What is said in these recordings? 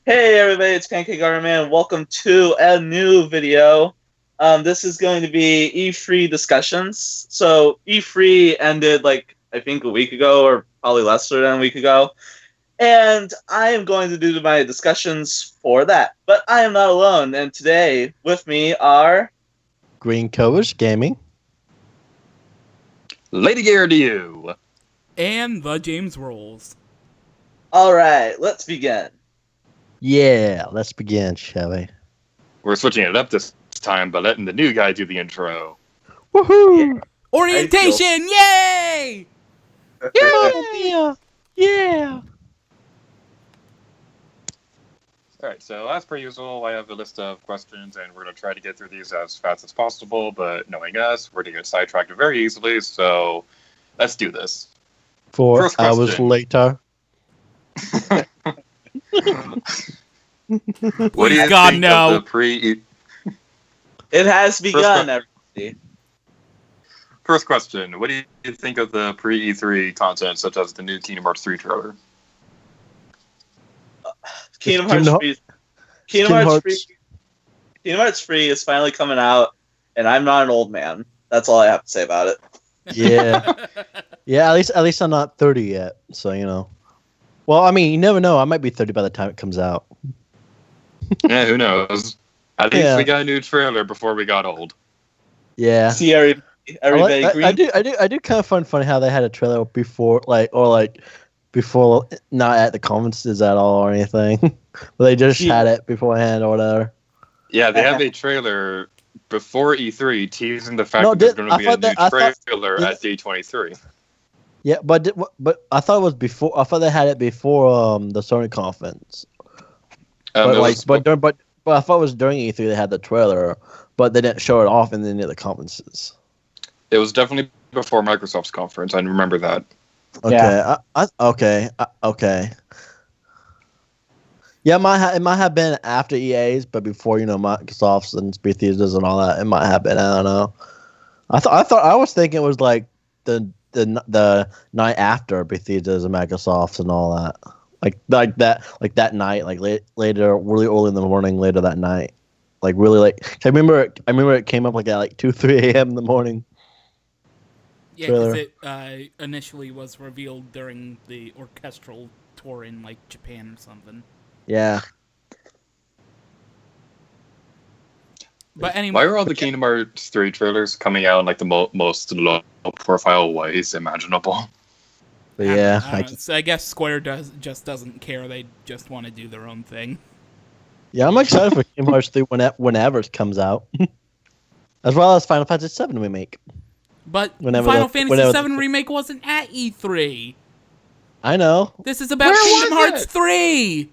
Hey everybody, it's Pancakearmorman. Welcome to a new video. This is going to be E3 discussions. So E3 ended I think a week ago, or probably less than a week ago. And I am going to do my discussions for that. But I am not alone, and today with me are GreenCobrasGaming, Lady Gear to you, and TheJamesRolls. Alright, let's begin. Yeah, let's begin, shall we? We're switching it up this time by letting the new guy do the intro. Woohoo! Orientation, yay! Yeah! Yeah! Alright, so as per usual, I have a list of questions, and we're going to try to get through these as fast as possible, but knowing us, we're going to get sidetracked very easily, so let's do this. 4 First hours question. later. What do you God, think no. of the pre... It has begun, everybody. First question, what do you think of the pre-E3 content, such as the new Kingdom Hearts 3 trailer? Kingdom Kingdom Hearts 3. Kingdom Hearts 3 is finally coming out, and I'm not an old man. That's all I have to say about it. Yeah. Yeah, at least I'm not 30 yet, so you know. Well, I mean, you never know. I might be 30 by the time it comes out. Yeah, who knows? At least Yeah. we got a new trailer before we got old. Yeah. See everybody agree? I do kind of find funny how they had a trailer before, before, not at the conferences at all or anything. But they just had it beforehand or whatever. Yeah, they have a trailer before E3 teasing the fact No, that there's going to be a new I thought- trailer at D23. Yeah, but I thought it was before. I thought they had it before the Sony conference. But I thought it was during E3 they had the trailer, but they didn't show it off in any of the conferences. It was definitely before Microsoft's conference. I remember that. Okay, Yeah. Okay. Yeah, it might have been after EA's, but before Microsoft's and Bethesda's and all that. It might have been. I don't know. I was thinking it was like the night after Bethesda's and Microsoft's and all that. Like that night, later, really early in the morning, later that night, really late. I remember it came up at 2-3 a.m. in the morning. Yeah, because it initially was revealed during the orchestral tour in Japan or something. Yeah. But anyway, Why are all the Kingdom Hearts 3 trailers coming out in the most low-profile ways imaginable? But yeah, I don't know. So I guess Square just doesn't care. They just want to do their own thing. yeah, I'm excited for Kingdom Hearts 3 whenever it comes out, as well as Final Fantasy VII remake. But Whenever Final the- Fantasy whenever VII Remake wasn't at E3. I know. This is about Where Kingdom was Hearts it? 3.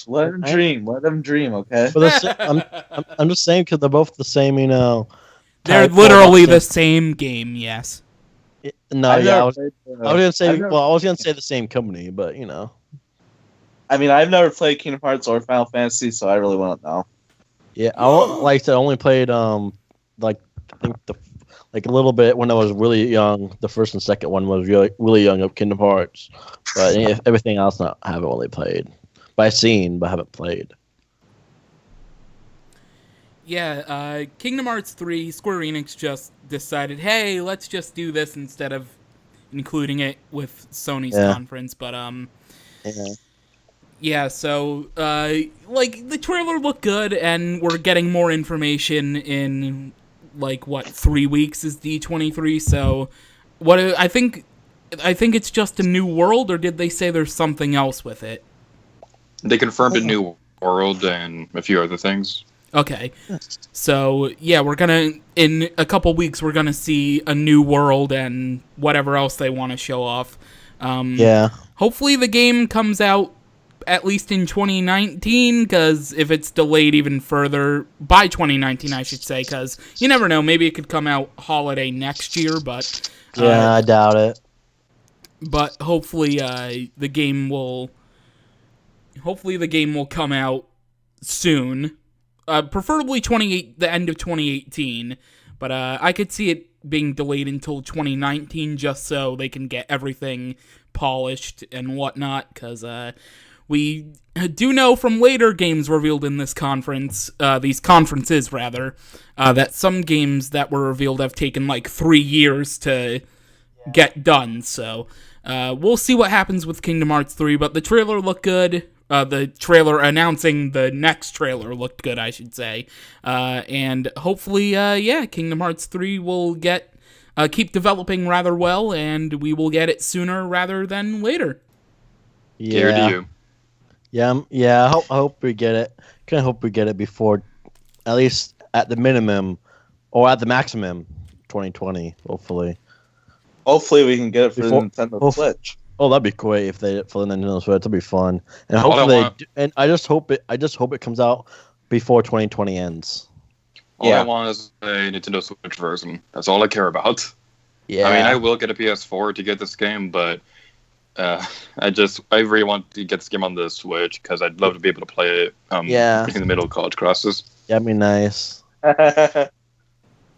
Let them dream. Let them dream. Okay. But I'm just saying because they're both the same. They're type literally of- the same game, yes. No, I've yeah, never I was played, gonna say. I've never- Well, I was gonna say the same company, but I mean, I've never played Kingdom Hearts or Final Fantasy, so I really want to know. yeah. Like I said, I only played I think a little bit when I was really young. The first and second one was really young of Kingdom Hearts, but everything else I haven't really played. But I've seen, but haven't played. Yeah, Kingdom Hearts 3, Square Enix just decided, hey, let's just do this instead of including it with Sony's conference. But, Yeah. yeah, so, the trailer looked good, and we're getting more information in, 3 weeks is D23, so, I think it's just a new world, or did they say there's something else with it? They confirmed a new world and a few other things. Okay, so yeah, in a couple weeks, we're gonna see a new world and whatever else they want to show off. Yeah. Hopefully the game comes out at least in 2019, because if it's delayed even further, by 2019 I should say, because you never know, maybe it could come out holiday next year, but... Yeah, I doubt it. But hopefully the game will come out soon. Preferably the end of 2018, but I could see it being delayed until 2019 just so they can get everything polished and whatnot, because we do know from later games revealed in this conference, these conferences rather, that some games that were revealed have taken like 3 years to get done. So we'll see what happens with Kingdom Hearts 3, but the trailer looked good. The trailer announcing the next trailer looked good, I should say. And hopefully, Kingdom Hearts 3 will keep developing rather well, and we will get it sooner rather than later. Here to you. Yeah. I hope we get it. Kind of hope we get it before, at least at the minimum, or at the maximum, 2020. Hopefully. Hopefully, we can get it for the Nintendo Switch. Oh, that'd be great if they for the Nintendo Switch. That'd be fun. And hopefully, and I just hope it comes out before 2020 ends. All I want is a Nintendo Switch version. That's all I care about. Yeah. I mean, I will get a PS4 to get this game, but I really want to get this game on the Switch because I'd love to be able to play it in the middle of college classes. Yeah, that'd be nice. It'd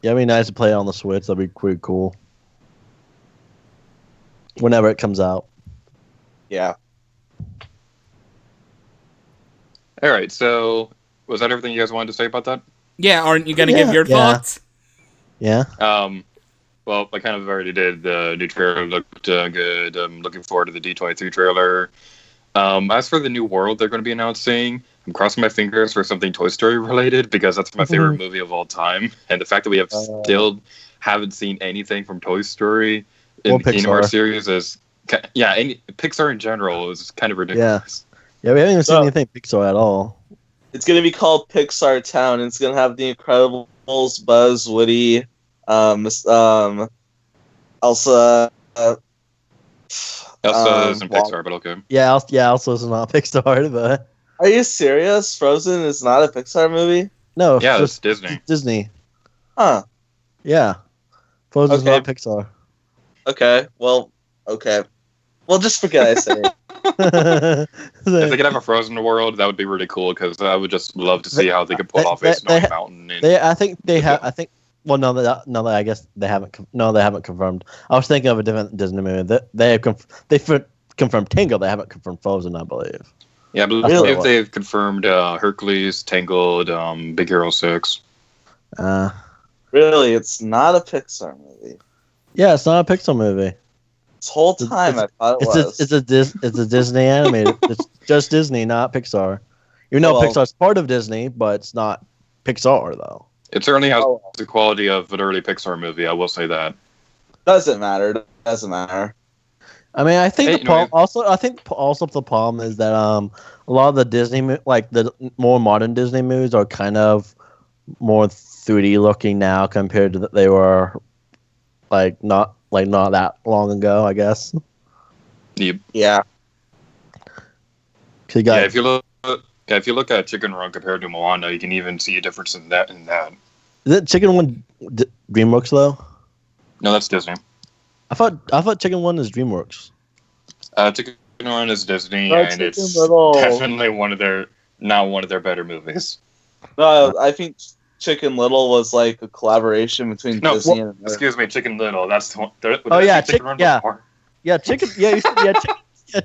be nice to play it on the Switch. That'd be pretty cool. Whenever it comes out. Yeah. All right, so was that everything you guys wanted to say about that? Yeah, aren't you going to give your thoughts? Yeah. Well, I kind of already did. The new trailer looked good. I'm looking forward to the D23 trailer. As for the new world they're going to be announcing, I'm crossing my fingers for something Toy Story related because that's my favorite movie of all time. And the fact that we still haven't seen anything from Toy Story in the Kingdom Hearts series is... Pixar in general is kind of ridiculous. Yeah, we haven't even seen anything Pixar at all. It's going to be called Pixar Town. It's going to have The Incredibles, Buzz, Woody, Elsa. Elsa isn't Pixar, but okay. Yeah, Elsa's not Pixar, but... Are you serious? Frozen is not a Pixar movie? No, yeah, it's Disney. It's Disney. Huh. Yeah. Frozen's not Pixar. Okay, well, just forget I said it. If they could have a Frozen world, that would be really cool because I would just love to see how they could pull off a snowy mountain. I think they have. I think. Well, no, I guess they haven't. No, they haven't confirmed. I was thinking of a different Disney movie. They have confirmed Tangled. They haven't confirmed Frozen, I believe. Yeah, but really? They've confirmed Hercules, Tangled, Big Hero 6. Really, it's not a Pixar movie. Yeah, it's not a Pixar movie. This whole time I thought it was. It's a Disney animated. It's just Disney, not Pixar. You know, Pixar's part of Disney, but it's not Pixar though. It certainly has the quality of an early Pixar movie. I will say that. Doesn't matter. I mean, I think the problem is that a lot of the Disney the more modern Disney movies are kind of more 3D looking now compared to they were not that long ago, I guess. Yep. Yeah. If you look at Chicken Run compared to Moana, you can even see a difference in that. Is it Chicken One DreamWorks though? No, that's Disney. I thought Chicken One is DreamWorks. Chicken Run is Disney, and it's definitely not one of their better movies. No, I think Chicken Little was like a collaboration between Disney and... Excuse me, Chicken Little. That's the one. Chicken Run before?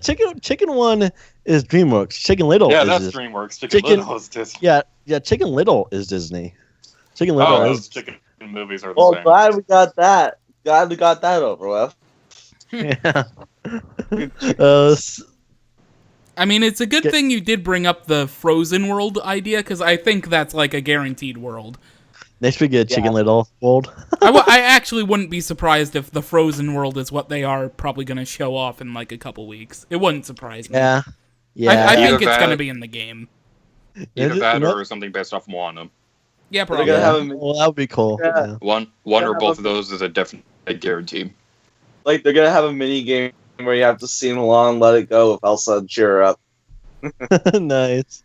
Chicken One is DreamWorks. Chicken Little that's DreamWorks. Chicken Little is Disney. Yeah, Chicken Little is Disney. Chicken Little those chicken movies are the same. Glad we got that. Glad we got that over with. Yeah. I mean, it's a good thing you did bring up the Frozen world idea, because I think that's like a guaranteed world. Next we get Chicken Little world. I actually wouldn't be surprised if the Frozen world is what they are probably going to show off in like a couple weeks. It wouldn't surprise me. Yeah. I think it's going to be in the game. Either that or something based off Moana. Yeah, probably. Well, that would be cool. Yeah. One or both of those is a definite guarantee. Like, they're going to have a mini game where you have to sing along, let it go with Elsa and cheer her up. Nice.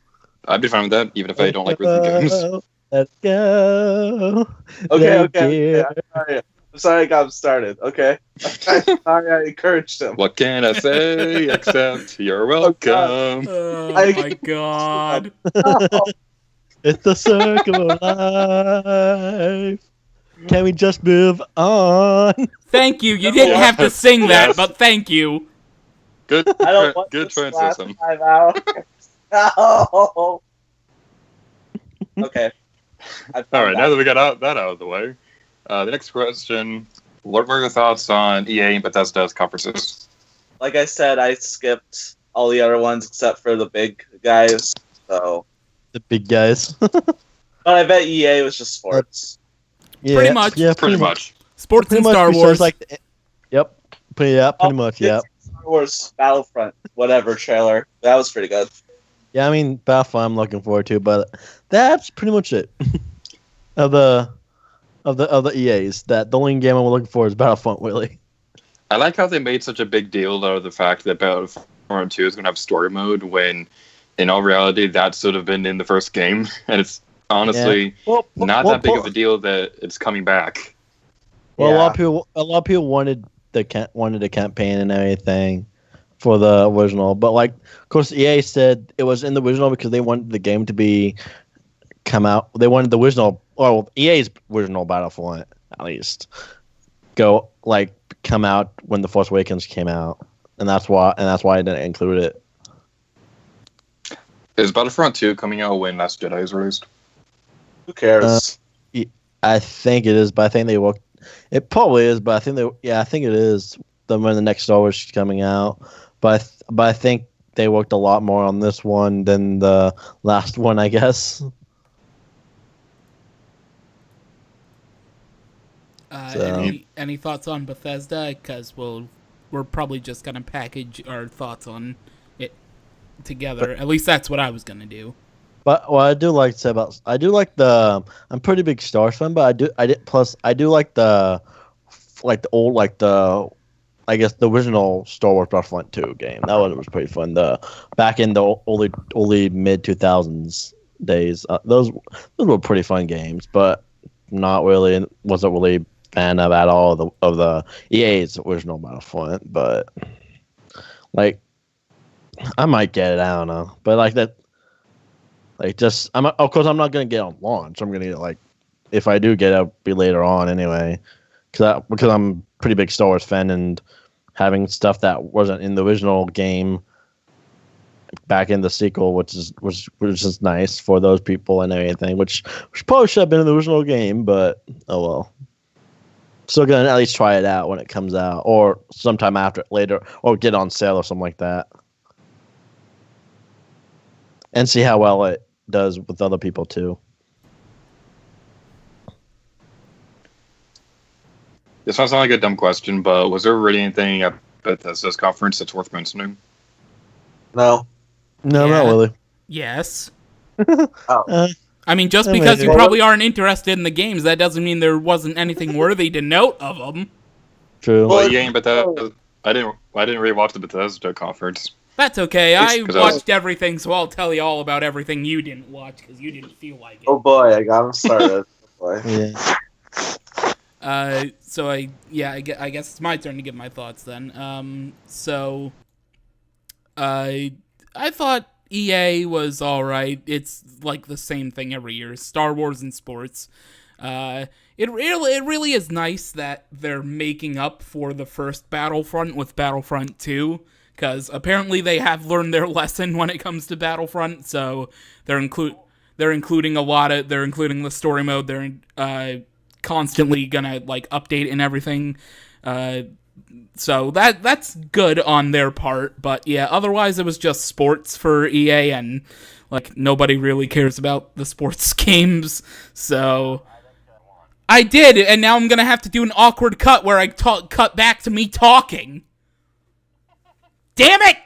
I'd be fine with that, even if I don't like rhythm games. Let's go. Okay. I'm sorry I got him started. Okay. Sorry I encouraged him. What can I say except you're welcome? Oh my god. It's the circle of life. Can we just move on? Thank you. You didn't have to sing that, but thank you. Good, I don't want good this to last transition. 5 hours. No. Okay. All right, now that we got that out of the way, the next question: what were your thoughts on EA and Bethesda's conferences? Like I said, I skipped all the other ones except for the big guys. So, The big guys. but I bet EA was just sports. Yeah, Pretty much. Yeah, Pretty much. Sports Pretty and much Star besides, Wars. like, yep. Pretty much. It's Yeah. Star Wars Battlefront, whatever trailer. That was pretty good. Yeah, I mean, Battlefront I'm looking forward to, but that's pretty much it. of the EAs, that the only game I'm looking for is Battlefront, really. I like how they made such a big deal out of the fact that Battlefront 2 is going to have story mode when, in all reality, that should have been in the first game. And it's honestly not that big of a deal that it's coming back. Well, Yeah. a lot of people wanted the campaign and everything for the original, but like, of course, EA said it was in the original because they wanted the game to come out. They wanted the original, or EA's original Battlefront, at least, come out when the Force Awakens came out, and that's why I didn't include it. Is Battlefront 2 coming out when Last Jedi is released? Who cares? I think it is, but I think they worked. It probably is, but I think I think it is when the next Star Wars is coming out. But I think they worked a lot more on this one than the last one, I guess. Any thoughts on Bethesda? Because we're probably just gonna package our thoughts on it together. At least that's what I was gonna do. But what I do like to say about I'm a pretty big Star Wars fan, but I do like the old I guess the original Star Wars Battlefront 2 game. That one was pretty fun. Back in the early mid 2000s days, those were pretty fun games, but wasn't really fan of at all of the EA's original Battlefront. But like, I might get it. I don't know, but like that. Like, of course, I'm not gonna get it on launch. I'm gonna get if I do get it, it'll be later on anyway, because I'm a pretty big Star Wars fan, and having stuff that wasn't in the original game back in the sequel, which is nice for those people and everything, which probably should have been in the original game, but oh well. Still gonna at least try it out when it comes out, or sometime later, or get on sale or something like that, and see how well it does with other people too. This might sound like a dumb question, but was there really anything at Bethesda's conference that's worth mentioning? No. No, Yeah. not really. Yes. Oh. I mean, just because you probably aren't interested in the games, that doesn't mean there wasn't anything worthy to note of them. True. Well, EA and Bethesda. I didn't really watch the Bethesda conference. That's okay. I 'cause watched everything, so I'll tell you all about everything you didn't watch because you didn't feel like it. Oh boy, I got him started. Boy. Yeah. So I guess it's my turn to give my thoughts then. I thought EA was alright. It's like the same thing every year. Star Wars and sports. It really is nice that they're making up for the first Battlefront with Battlefront 2, because apparently they have learned their lesson when it comes to Battlefront. So they're including the story mode. They're constantly gonna update and everything. So that's good on their part, but yeah, otherwise it was just sports for EA, and nobody really cares about the sports games. So I did, and now I'm gonna have to do an awkward cut where I cut back to me talking. Damn it!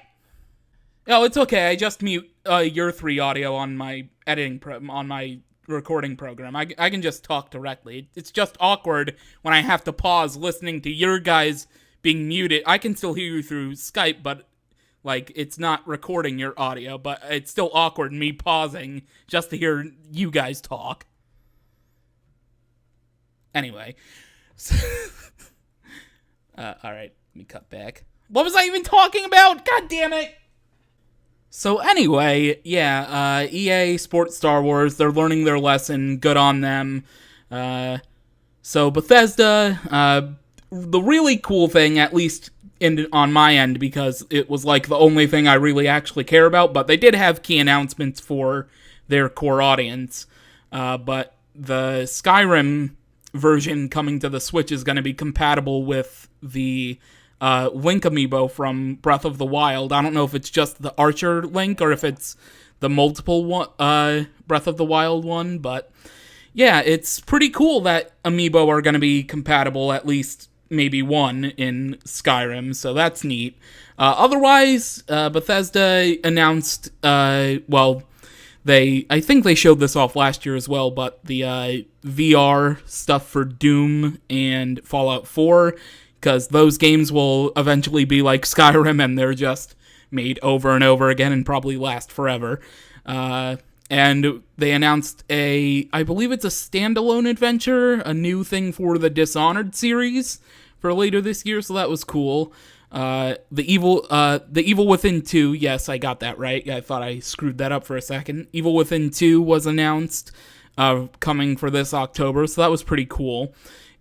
Oh, it's okay. I just mute your 3 audio on my on my recording program. I can just talk directly. It's just awkward when I have to pause listening to your guys being muted. I can still hear you through Skype, but it's not recording your audio, but it's still awkward me pausing just to hear you guys talk. Anyway. Alright, let me cut back. What was I even talking about? God damn it! So anyway, yeah, EA Sports Star Wars, they're learning their lesson, good on them. So Bethesda, the really cool thing, at least on my end, because it was like the only thing I really actually care about, but they did have key announcements for their core audience. But the Skyrim version coming to the Switch is going to be compatible with the Link amiibo from Breath of the Wild. I don't know if it's just the Archer Link or if it's the multiple Breath of the Wild one, but yeah, it's pretty cool that amiibo are going to be compatible, at least maybe one in Skyrim, so that's neat. Otherwise, Bethesda announced, I think they showed this off last year as well, but the VR stuff for Doom and Fallout 4, because those games will eventually be like Skyrim, and they're just made over and over again and probably last forever. And they announced I believe it's a standalone adventure, a new thing for the Dishonored series for later this year, so that was cool. The Evil Within 2, yes, I got that right. I thought I screwed that up for a second. Evil Within 2 was announced, coming for this October, so that was pretty cool.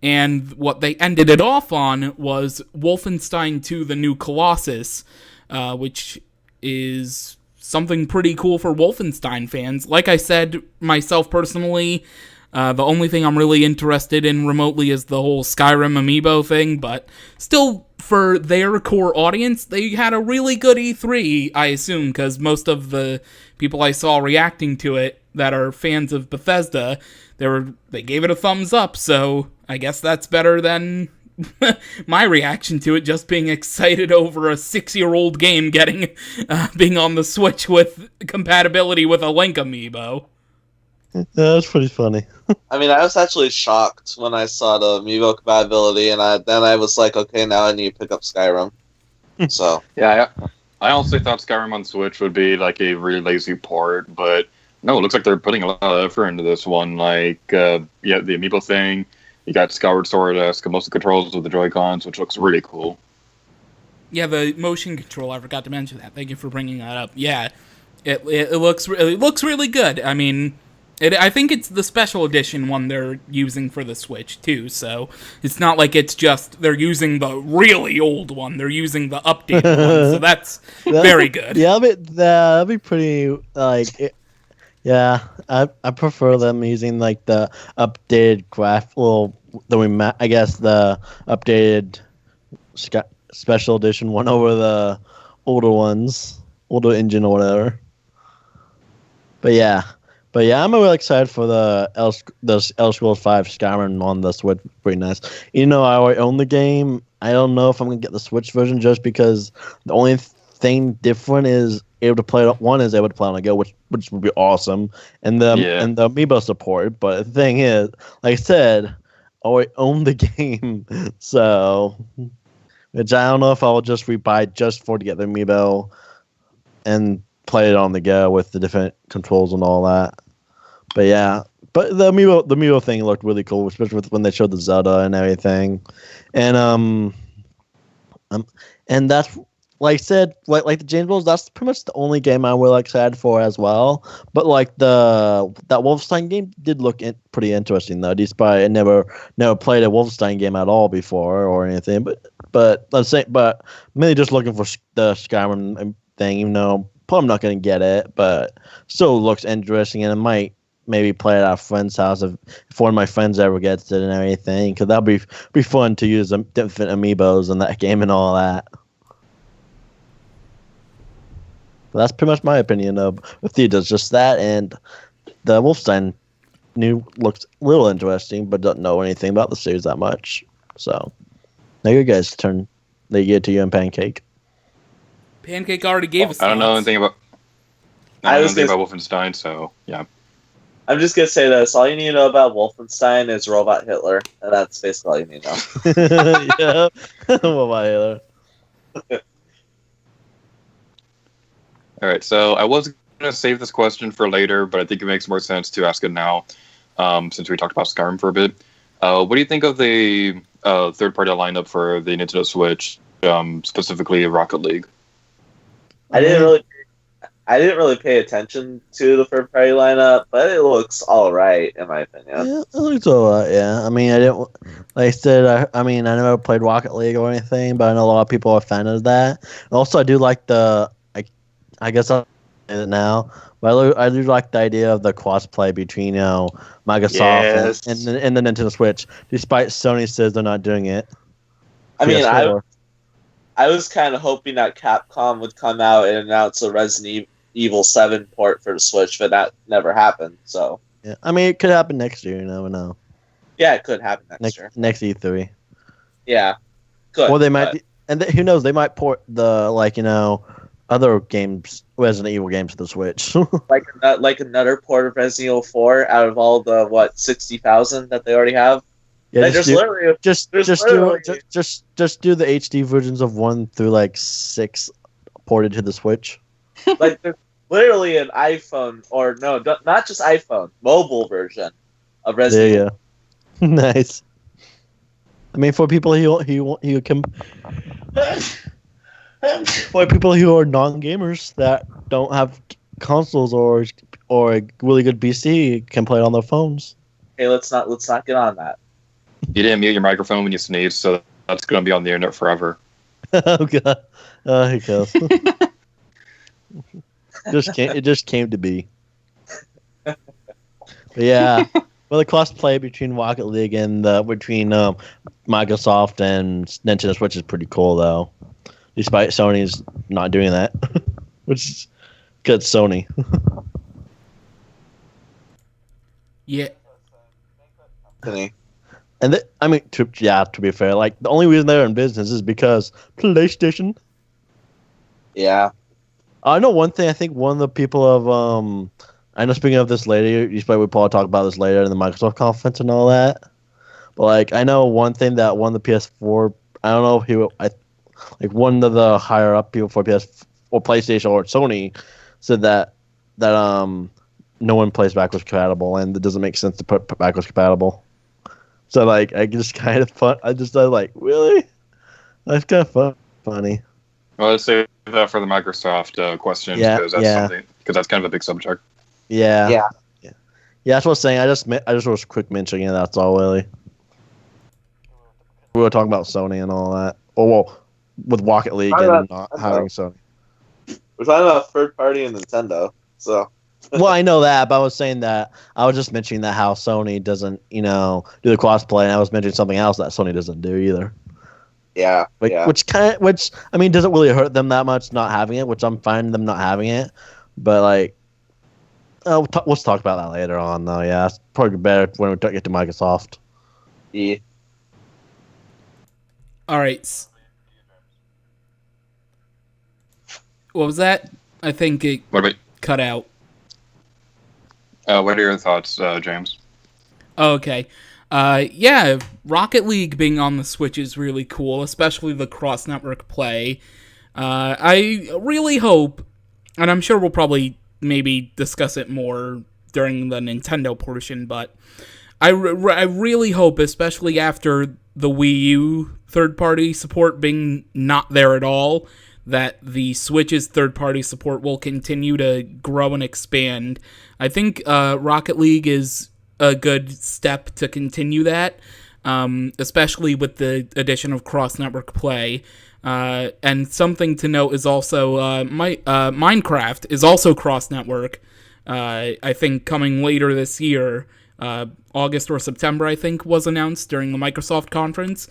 And what they ended it off on was Wolfenstein 2: The New Colossus, which is something pretty cool for Wolfenstein fans. Like I said, myself personally, the only thing I'm really interested in remotely is the whole Skyrim amiibo thing, but still, for their core audience, they had a really good E3, I assume, because most of the people I saw reacting to it that are fans of Bethesda, they gave it a thumbs up, so I guess that's better than my reaction to it just being excited over a 6-year-old game being on the Switch with compatibility with a Link amiibo. Yeah, that's pretty funny. I mean, I was actually shocked when I saw the amiibo compatibility, and then I was like, okay, now I need to pick up Skyrim. So yeah, I honestly thought Skyrim on Switch would be like a really lazy port, but no, it looks like they're putting a lot of effort into this one. Like, the amiibo thing. You got Skyward Sword-esque motion controls with the Joy-Cons, which looks really cool. Yeah, the motion control, I forgot to mention that. Thank you for bringing that up. Yeah, it looks really good. I mean, I think it's the special edition one they're using for the Switch, too, so it's not like it's just they're using the really old one. They're using the updated one, so that's very good. Yeah, that'd be pretty, like... Yeah, I prefer them using like the updated the updated special edition one over the older engine or whatever. But yeah, I'm really excited for the Elder Scrolls 5 Skyrim on the Switch. Pretty nice. I already own the game. I don't know if I'm gonna get the Switch version just because the only thing different is able to play on the go, which would be awesome, and the amiibo support. But the thing is, like I said, I already own the game, so which I don't know if I'll just rebuy just to get the amiibo and play it on the go with the different controls and all that. But yeah, but the amiibo thing looked really cool, especially when they showed the Zelda and everything, and that's. Like I said, like the James Rolls, that's pretty much the only game I'm really excited for as well. But like that Wolfenstein game did look pretty interesting though. Despite I never played a Wolfenstein game at all before or anything. But let's say, mainly just looking for the Skyrim thing. Even though probably not going to get it, but still looks interesting, and I might maybe play it at a friend's house if one of my friends ever gets it and everything. Because that'll be fun to use different amiibos in that game and all that. That's pretty much my opinion of Theaters. Just that, and the Wolfenstein looks a little interesting, but don't know anything about the series that much. So, now you guys turn. They get to you and Pancake. Pancake already gave us. I don't know anything about. I don't know anything about Wolfenstein, so yeah. I'm just gonna say this: all you need to know about Wolfenstein is Robot Hitler, and that's basically all you need to know. Yeah, Robot Hitler. All right, so I was going to save this question for later, but I think it makes more sense to ask it now, since we talked about Skyrim for a bit. What do you think of the third-party lineup for the Nintendo Switch, specifically Rocket League? I didn't really. I didn't really pay attention to the third-party lineup, but it looks all right in my opinion. Yeah, it looks alright. Yeah, I mean, I didn't. Like I said, I mean, I never played Rocket League or anything, but I know a lot of people are fans of that. Also, I do like the. I guess I'll say it now, but I do like the idea of the crossplay between Microsoft and the Nintendo Switch, despite Sony says they're not doing it. I mean, I was kind of hoping that Capcom would come out and announce a Resident Evil 7 port for the Switch, but that never happened. So yeah, I mean, it could happen next year. You never know. Yeah, it could happen next year. Next E3. Yeah, good. Or they might, who knows? They might port the other games, Resident Evil games to the Switch. like another port of Resident Evil 4 out of all the 60,000 that they already have. Yeah, just do the HD versions of 1 through 6 ported to the Switch. Like there's literally an iPhone, or no, not just iPhone, mobile version of Resident Evil. Yeah, nice. I mean, for people who can, for people who are non-gamers that don't have consoles or a really good PC, can play it on their phones. Hey, let's not get on that. You didn't mute your microphone when you sneezed, so that's going to be on the internet forever. Oh god! Oh, he goes. It just came to be. But yeah, well, the cross-play between Rocket League and between Microsoft and Nintendo Switch is pretty cool, though. Despite Sony's not doing that, which is good, Sony. Yeah. And to be fair, the only reason they're in business is because PlayStation. Yeah. I know one thing. I think one of the people of I know, speaking of this later, we'll probably talk about this later in the Microsoft conference and all that. But I know one thing that one of the PS4. I don't know who. One of the higher up people for PS or PlayStation or Sony said that no one plays backwards compatible, and it doesn't make sense to put backwards compatible. So I just kind of fun. I was really? That's kind of funny. Well, let's save that for the Microsoft question because that's kind of a big subject. Yeah. That's what I was saying. I just was quick mentioning it. That's all really. We were talking about Sony and all that. With Rocket League and not having Sony. We're talking about third party and Nintendo. So. Well, I know that, but I was saying that I was just mentioning that how Sony doesn't, do the crossplay, and I was mentioning something else that Sony doesn't do either. Yeah. Which I mean doesn't really hurt them that much not having it, which I'm fine with them not having it, but we'll talk about that later on though. Yeah, it's probably better when we get to Microsoft. Yeah. All right. What was that? I think it cut out. What are your thoughts, James? Okay. Yeah, Rocket League being on the Switch is really cool, especially the cross-network play. I really hope, and I'm sure we'll probably maybe discuss it more during the Nintendo portion, but I really hope, especially after the Wii U third-party support being not there at all, that the Switch's third-party support will continue to grow and expand. I think Rocket League is a good step to continue that, especially with the addition of cross-network play. And something to note is also Minecraft is also cross-network. I think coming later this year, August or September, I think, was announced during the Microsoft conference.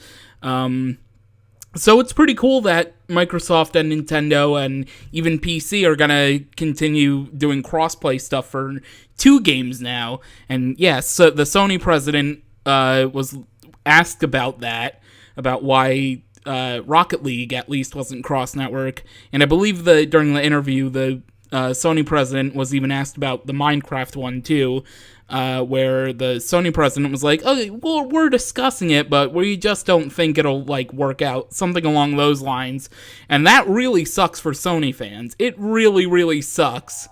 So it's pretty cool that Microsoft and Nintendo and even PC are going to continue doing crossplay stuff for 2 games now. And yes, so the Sony president was asked about that, about why Rocket League at least wasn't cross-network. And I believe that during the interview, the Sony president was even asked about the Minecraft one too, where the Sony president was like, "Oh, well, we're discussing it, but we just don't think it'll work out," something along those lines. And that really sucks for Sony fans. It really, really sucks.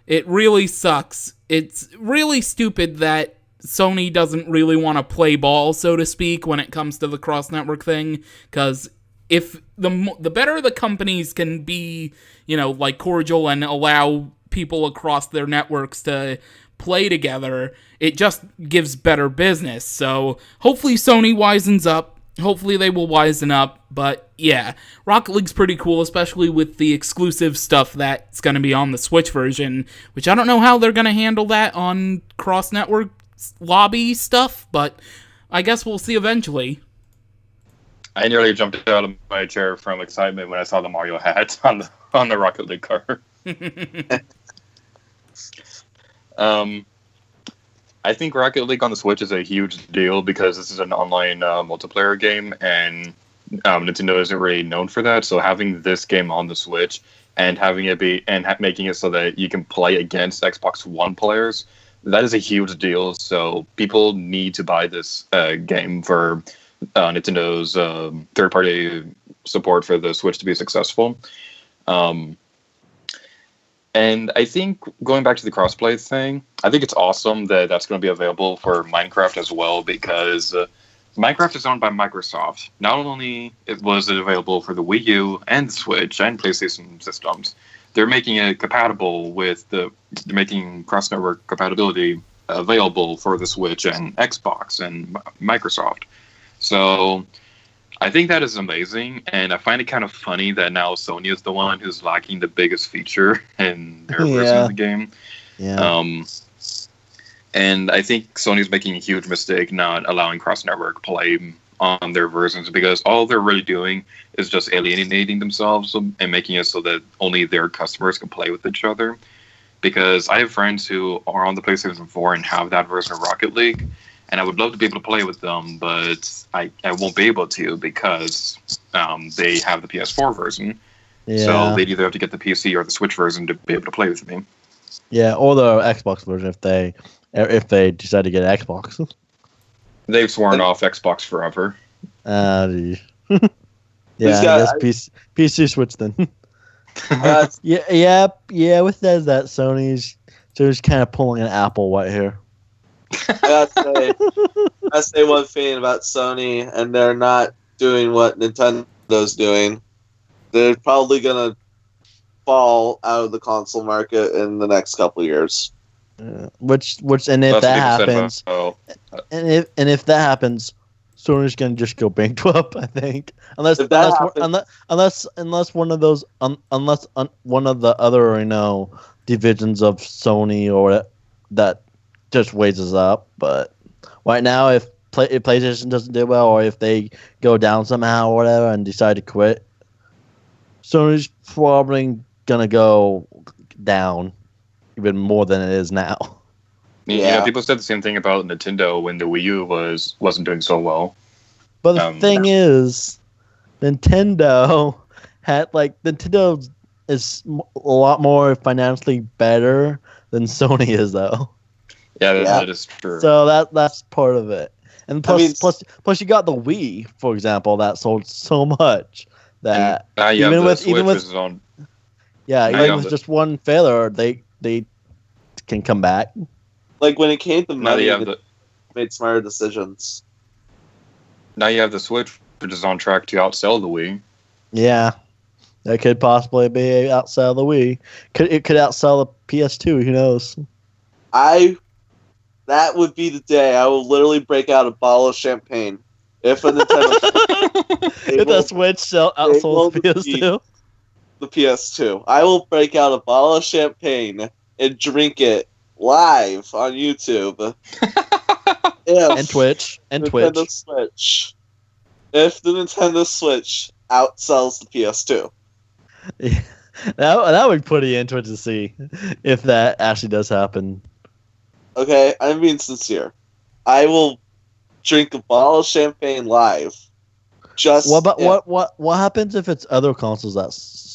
It really sucks. It's really stupid that Sony doesn't really want to play ball, so to speak, when it comes to the cross-network thing, because if the better the companies can be, like cordial and allow people across their networks to play together, it just gives better business. So hopefully Sony wisens up. Hopefully they will wisen up. But yeah, Rocket League's pretty cool, especially with the exclusive stuff that's going to be on the Switch version, which I don't know how they're going to handle that on cross-network lobby stuff, but I guess we'll see eventually. I nearly jumped out of my chair from excitement when I saw the Mario hat on the Rocket League car. I think Rocket League on the Switch is a huge deal because this is an online multiplayer game, and Nintendo isn't really known for that. So having this game on the Switch and having it be making it so that you can play against Xbox One players, that is a huge deal. So people need to buy this game for Nintendo's third-party support for the Switch to be successful. And I think going back to the crossplay thing, I think it's awesome that that's going to be available for Minecraft as well, because Minecraft is owned by Microsoft. Not only was it available for the Wii U and the Switch and PlayStation systems, they're making it compatible with they're making cross-network compatibility available for the Switch and Xbox and Microsoft. So I think that is amazing, and I find it kind of funny that now Sony is the one who's lacking the biggest feature in their version of the game. Yeah. And I think Sony's making a huge mistake not allowing cross-network play on their versions, because all they're really doing is just alienating themselves and making it so that only their customers can play with each other. Because I have friends who are on the PlayStation 4 and have that version of Rocket League, and I would love to be able to play with them, but I won't be able to because they have the PS4 version. Yeah. So they'd either have to get the PC or the Switch version to be able to play with me. Yeah, or the Xbox version if they decide to get Xbox. They've sworn off Xbox forever. Yeah, I guess PC Switch then. Yeah. With that Sony's kind of pulling an Apple right here. I gotta say one thing about Sony, and they're not doing what Nintendo's doing. They're probably gonna fall out of the console market in the next couple of years. Which and if that happens, and if that happens, Sony's gonna just go bankrupt. I think unless one of those one of the other divisions of Sony or that just raises up. But right now, if PlayStation doesn't do well, or if they go down somehow or whatever and decide to quit, Sony's probably gonna go down even more than it is now. Yeah, people said the same thing about Nintendo when the Wii U wasn't doing so well. But the thing is, Nintendo is a lot more financially better than Sony is, though. Yeah, that is true. So that's part of it. And plus you got the Wii, for example, that sold so much that even with just one failure, they can come back. Like when it came to money, they made smarter decisions. Now you have the Switch, which is on track to outsell the Wii. Yeah, that could possibly be outsell the Wii. It could outsell the PS2. Who knows? That would be the day I will literally break out a bottle of champagne if a Nintendo. If the Switch outsells the PS2. The PS2. I will break out a bottle of champagne and drink it live on YouTube. And Twitch. Switch. If the Nintendo Switch outsells the PS2. Yeah, that would be pretty interesting to see if that actually does happen. Okay, I'm being sincere. I will drink a bottle of champagne live. What happens if it's other consoles that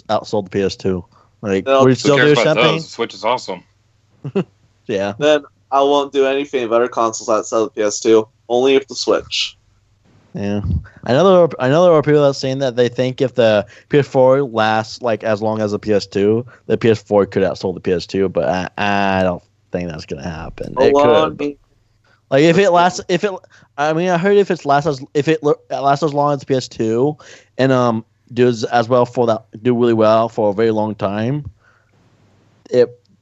outsold the PS2? Like, would you still do champagne? Those? Switch is awesome. Yeah. Then I won't do anything if other consoles outsell the PS2. Only if the Switch. Yeah, I know there are people that are saying that they think if the PS4 lasts like as long as the PS2, the PS4 could outsell the PS2, but I don't think that's gonna happen. It could. Like I heard if it lasts as long as PS2, and do really well for a very long time.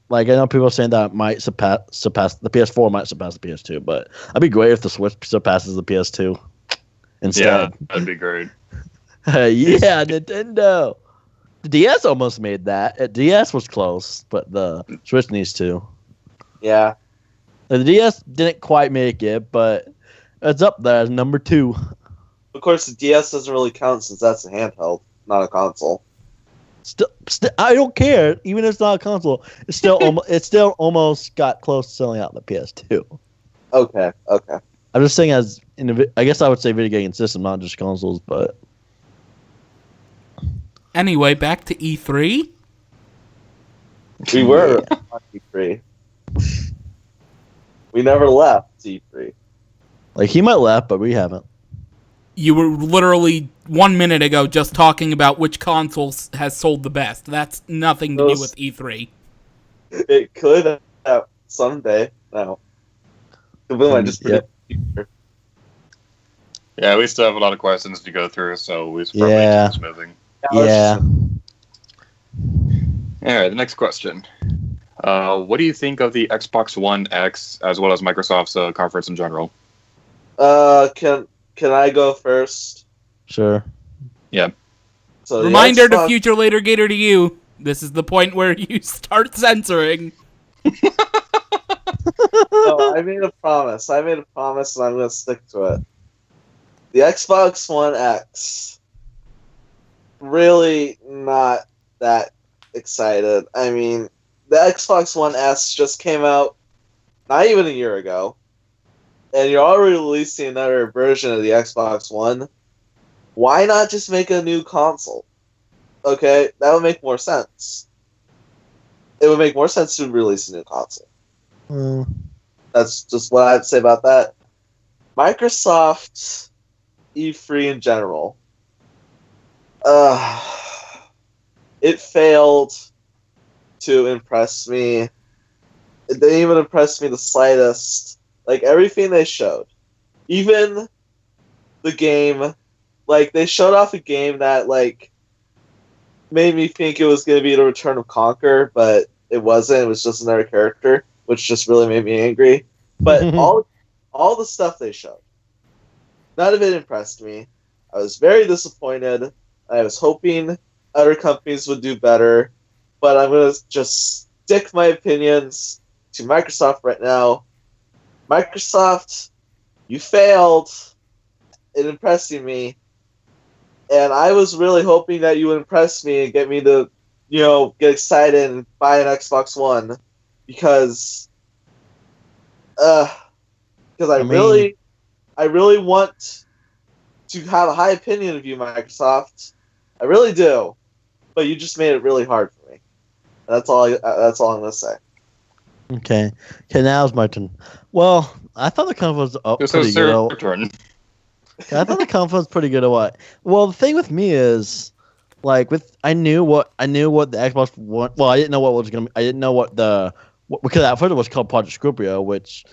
I know people are saying that it might surpass the PS4 might surpass the PS2, but it'd be great if the Switch surpasses the PS2 instead. Yeah, that'd be great. Yeah, Nintendo. The DS almost made that. The DS was close, but the Switch needs to. Yeah. The DS didn't quite make it, but it's up there as number 2. Of course, the DS doesn't really count since that's a handheld, not a console. Still, I don't care. Even if it's not a console, it's still almost got close to selling out the PS2. Okay. I'm just saying, I guess I would say video game system, not just consoles. But anyway, back to E3. We were on E3. We never left E3. Like, he might left, but we haven't. You were literally 1 minute ago just talking about which console has sold the best. That's nothing to do with E3. It could have someday. No. I just Yeah, we still have a lot of questions to go through, so we should Yeah. probably keep this moving. Yeah. All right, the next question. What do you think of the Xbox One X as well as Microsoft's conference in general? Can I go first? Sure. Yeah. So Reminder to future later Gator to you. This is the point where you start censoring. No, I made a promise. And I'm going to stick to it. The Xbox One X. Really not that excited. I mean, the Xbox One S just came out not even a year ago. And you're already releasing another version of the Xbox One. Why not just make a new console? Okay, that would make more sense. It would make more sense to release a new console. That's just what I have to say about that. Microsoft E3 in general. It failed to impress me. It didn't even impress me the slightest. Like, everything they showed. Even the game. Like, they showed off a game that, like, made me think it was going to be the Return of Conquer, but it wasn't. It was just another character, which just really made me angry. But all the stuff they showed, none of it impressed me. I was very disappointed. I was hoping other companies would do better, but I'm going to just stick my opinions to Microsoft right now. Microsoft, you failed in impressing me, and I was really hoping that you would impress me and get me to, get excited and buy an Xbox One, because I really want to have a high opinion of you, Microsoft. I really do, but you just made it really hard for me. That's all I'm gonna say. Okay, now it's my turn. Well, I thought the conference was pretty good. Turn. I thought the conference was pretty good at what. Well, the thing with me is, like, I knew what the Xbox One. Well, I didn't know what was gonna. I didn't know because at first it was called Project Scorpio, which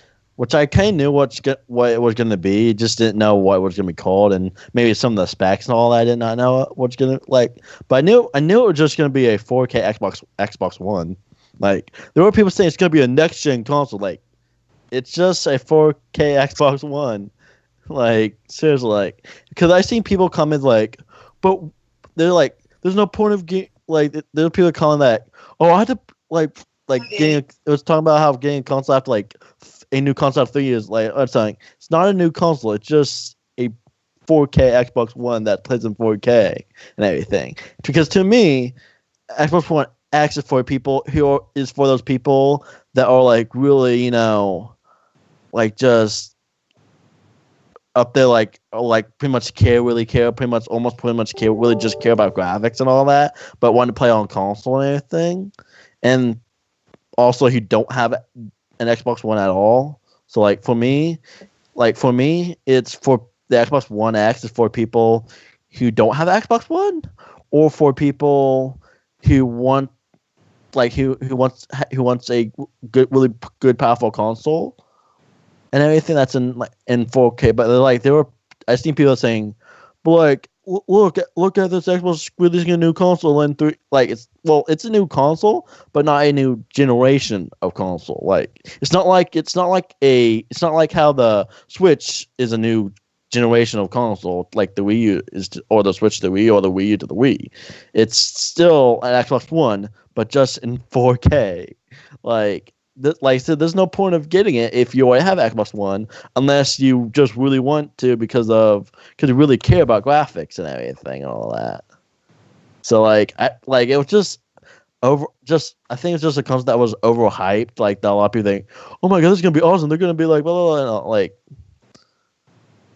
I kind of knew what it was gonna be. Just didn't know what it was gonna be called, and maybe some of the specs and all that. I did not know what's gonna like. But I knew it was just gonna be a 4K Xbox One. Like, there were people saying it's gonna be a next gen console. Like, it's just a 4K Xbox One. Like, seriously, like, because I've seen people comment like, but they're like, there's no point of game. Like, there are people calling that. Oh, I had to like getting. It was talking about how getting a console after like a new console after 3 years. Like, I'm saying it's not a new console. It's just a 4K Xbox One that plays in 4K and everything. Because to me, Xbox One X is for people is for those people that are like really, like just up there, like pretty much really care about graphics and all that, but want to play on console and everything, and also who don't have an Xbox One at all. So like for me, it's for the Xbox One X is for people who don't have Xbox One, or for people who want who wants a really good powerful console and everything that's in 4K. But I seen people saying, but like look at this Xbox releasing a new console and it's a new console, but not a new generation of console. Like it's not like how the Switch is a new generation of console, like the Wii U or the Switch to the Wii or the Wii U to the Wii. It's still an Xbox One, but just in 4K. Like I said, there's no point of getting it if you already have Xbox One, unless you just really want to because you really care about graphics and everything and all that. So it was just I think it's just a concept that was overhyped. Like that a lot of people think, oh my god, this is gonna be awesome. They're gonna be like, blah, blah, blah. Like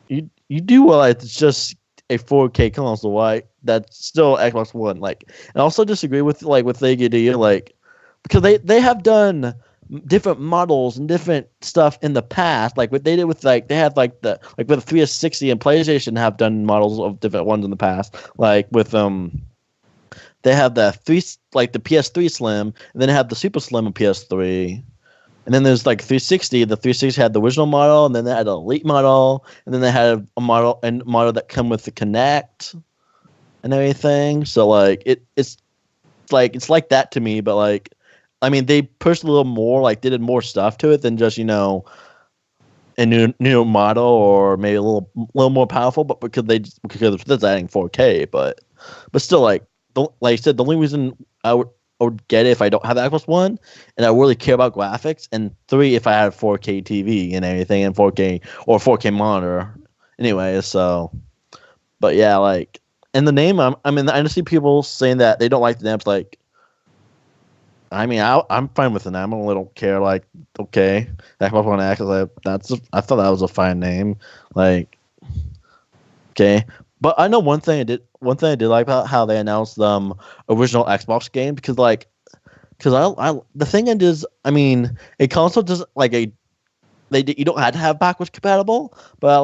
you do realize it's just a 4K console, right? That's still Xbox One. Like, and I also disagree with the idea, like, because they have done different models and different stuff in the past, like what they did with with the 360 and PlayStation have done models of different ones in the past, like with they have the PS3 Slim, and then they have the Super Slim on PS3, and then there's 360. The 360 had the original model, and then they had an Elite model, and then they had a model that come with the Kinect and everything. So it's like that to me, but I mean, they pushed a little more, they did more stuff to it than just, a new model or maybe a little more powerful, but because that's adding 4K, but still, like I said, the only reason I would get it if I don't have the Xbox One and I really care about graphics, and 3 if I had a 4K TV and everything, and 4K or 4K monitor. Anyway, so, but yeah, and the name, I see people saying that they don't like the names, I'm fine with the name. I really don't care. Okay, Xbox One X. I thought that was a fine name. Okay, but I know one thing I did like about how they announced original Xbox game, because the thing is, a console does you don't have to have backwards compatible, but I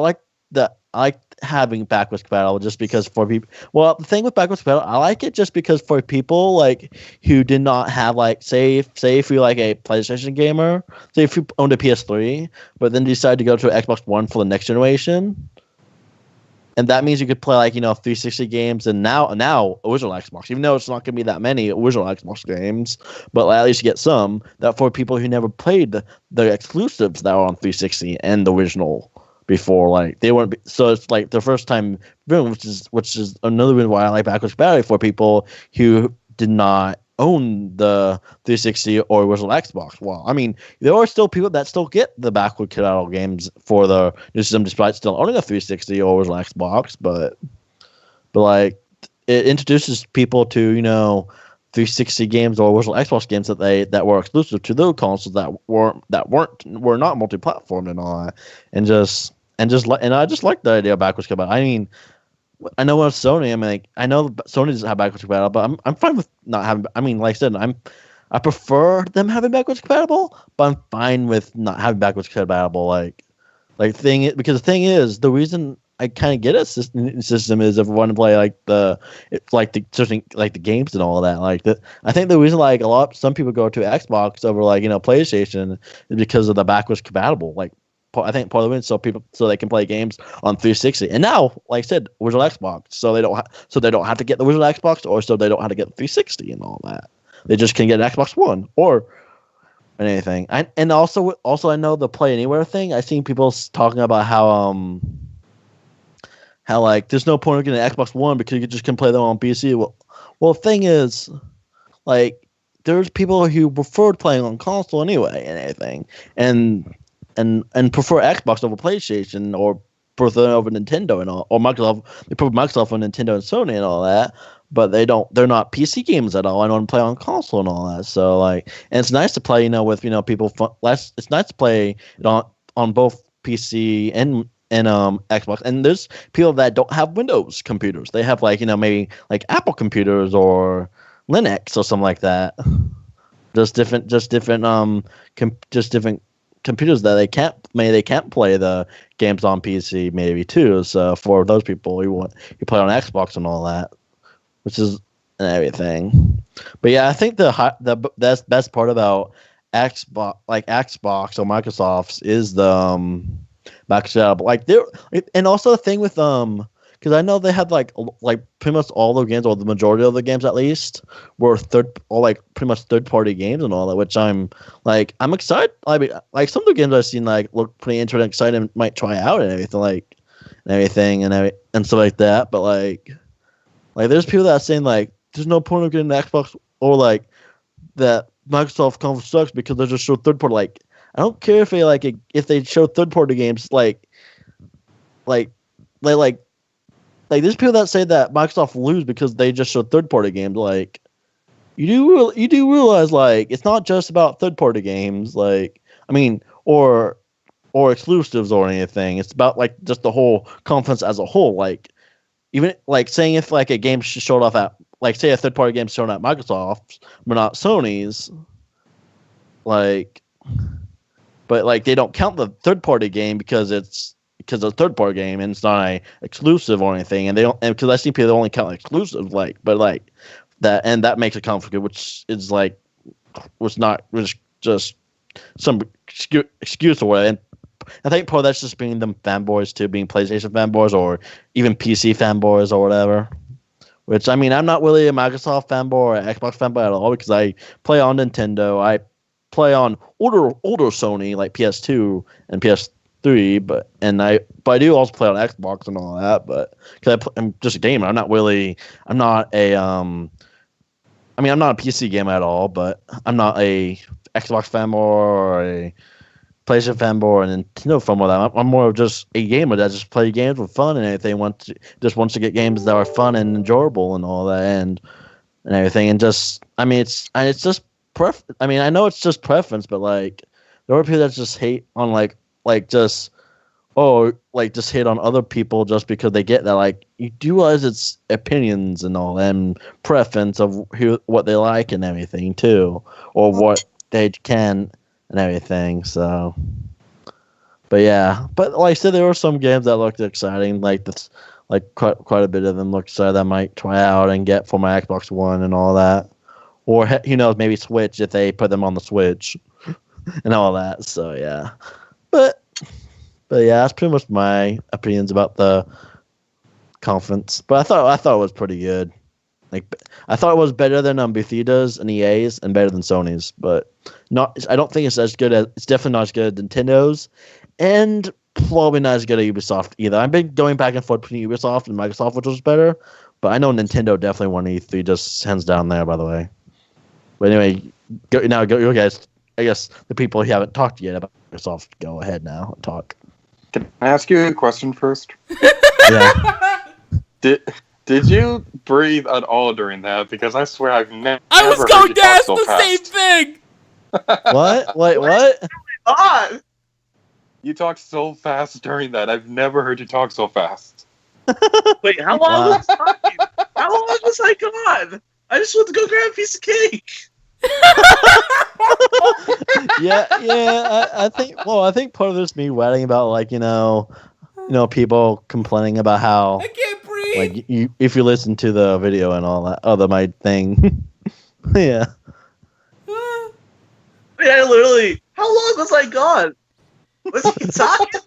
like having backwards compatible just because for people. Well, the thing with backwards compatible, I like it just because for people who did not have say if you're a PlayStation gamer, say if you owned a PS3, but then decided to go to Xbox One for the next generation, and that means you could play 360 games and now original Xbox, even though it's not going to be that many original Xbox games, but at least you get some. That for people who never played the exclusives that were on 360 and the original before, they weren't, so it's the first time, which is another reason why I like backwards compatibility for people who did not own the 360 or original Xbox. Well, there are still people that still get the backward compatible games for the new system despite still owning a 360 or original Xbox, but it introduces people to 360 games or original Xbox games that were exclusive to those consoles that were not multi-platform and all that, and I just like the idea of backwards compatibility. I know with Sony, I know Sony doesn't have backwards compatible, but I'm fine with not having. Like I said, I prefer them having backwards compatible, but I'm fine with not having backwards compatible. Because the thing is, the reason I kind of get a system is if I want to play the games and all of that. I think the reason some people go to Xbox over PlayStation is because of the backwards compatible. I think part of it is so they can play games on 360. And now, like I said, original Xbox, so they don't have to get the original Xbox, or so they don't have to get the 360 and all that. They just can get an Xbox One or anything. And also I know the Play Anywhere thing. I've seen people talking about how there's no point in getting an Xbox One because you just can play them on PC. Well, the thing is, there's people who preferred playing on console anyway and everything, and prefer Xbox over PlayStation, or prefer over Nintendo and all, or Microsoft. They prefer Microsoft over Nintendo and Sony and all that, but they're not PC games at all. I don't play on console and all that. So and it's nice to play, with people. It's nice to play it on both PC and Xbox. And there's people that don't have Windows computers. They have maybe Apple computers or Linux or something like that. Just different computers that they can't play the games on PC maybe too. So for those people you play on Xbox and all that, which is and everything. But yeah, I think the best part about Xbox or Microsoft's is the backwards compatible. And also the thing with because because I know they had like pretty much all the games, or the majority of the games at least, were pretty much third party games and all that, which I'm excited. I mean, like some of the games I've seen like look pretty interesting, exciting, and might try out and everything and stuff like that. But like there's people that are saying like there's no point of getting an Xbox, or like that Microsoft conference sucks because they just show third party. Like I don't care if they show third party games like there's people that say that Microsoft will lose because they just show third party games. Like you do realize like it's not just about third party games. Like I mean, or exclusives or anything. It's about like just the whole conference as a whole. Like even like saying if like a game showed off at like say a third party game shown at Microsoft's but not Sony's. Like, but like they don't count the third party game because it's a third party game and it's not a exclusive or anything, and they don't, and because I see people only count exclusive, like, but like that, and that makes it complicated, which is like was just some excuse or whatever. And I think part of that's just being them fanboys too, being PlayStation fanboys or even PC fanboys or whatever. Which I mean, I'm not really a Microsoft fanboy or Xbox fanboy at all because I play on Nintendo. I play on older Sony like PS2 and PS3, but I do also play on Xbox and all that. But because I'm just a gamer, I'm not a I'm not a PC gamer at all, but I'm not a Xbox fanboy or a PlayStation fanboy or a Nintendo fanboy. I'm more of just a gamer that just plays games for fun and everything. Wants to get games that are fun and enjoyable and all that and everything. And just I mean it's just I know it's just preference, but like there are people that just hate on just hate on other people just because they get that. Like you do realize it's opinions and all and preference of what they like and everything too, or what they can and everything. So, but yeah, but like I said, there were some games that looked exciting. Like this, like quite a bit of them looked exciting that I might try out and get for my Xbox One and all that, or who knows, maybe Switch if they put them on the Switch and all that. So yeah, but yeah, that's pretty much my opinions about the conference. But I thought it was pretty good. Like I thought it was better than Bethesda's and EA's and better than Sony's, but I don't think it's definitely not as good as Nintendo's, and probably not as good as Ubisoft either. I've been going back and forth between Ubisoft and Microsoft, which was better, but I know Nintendo definitely won E3, just hands down there, by the way. But anyway, go guys. I guess the people who haven't talked yet about Microsoft, go ahead now and talk. Can I ask you a question first? Yeah. Did you breathe at all during that? Because I swear I've never. I was heard going you to talk ask so the fast. same thing. What? Wait, what? God! You talked so fast during that. I've never heard you talk so fast. Wait, how long was I talking? How long was I gone? I just went to go grab a piece of cake. Yeah. I think part of this is me writing about like people complaining about how I can't breathe. like if you listen to the video and all that my thing. Yeah. I literally, how long was I gone? Was he talking?